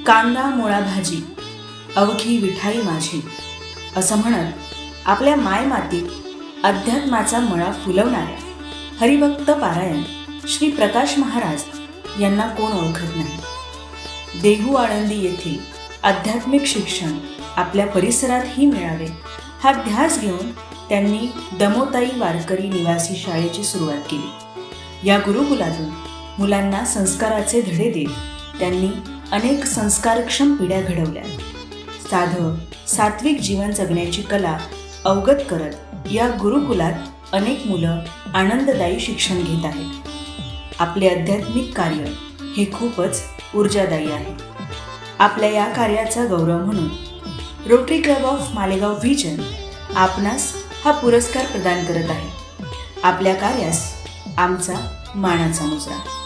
कांदा मुळा भाजी अवघी विठाई माझी असं म्हणत आपल्या मायमातीत अध्यात्माचा मळा फुलवणाऱ्या हरिभक्त पारायण श्री प्रकाश महाराज यांना कोण ओळखत नाही. देहू आळंदी येथील आध्यात्मिक शिक्षण आपल्या परिसरातही मिळावे हा ध्यास घेऊन त्यांनी दमोताई वारकरी निवासी शाळेची सुरुवात केली. या गुरुकुलातून मुलांना संस्काराचे धडे देत त्यांनी अनेक संस्कारक्षम पिढ्या घडवल्या. साधं सात्विक जीवन जगण्याची कला अवगत करत या गुरुकुलात अनेक मुलं आनंददायी शिक्षण घेत आहेत. आपले आध्यात्मिक कार्य हे खूपच ऊर्जादायी आहे. आपल्या या कार्याचा गौरव म्हणून rotary club of Malegaon vision आपणास हा पुरस्कार प्रदान करत आहे. आपल्या कार्यास आमचा मानाचा मुजरा.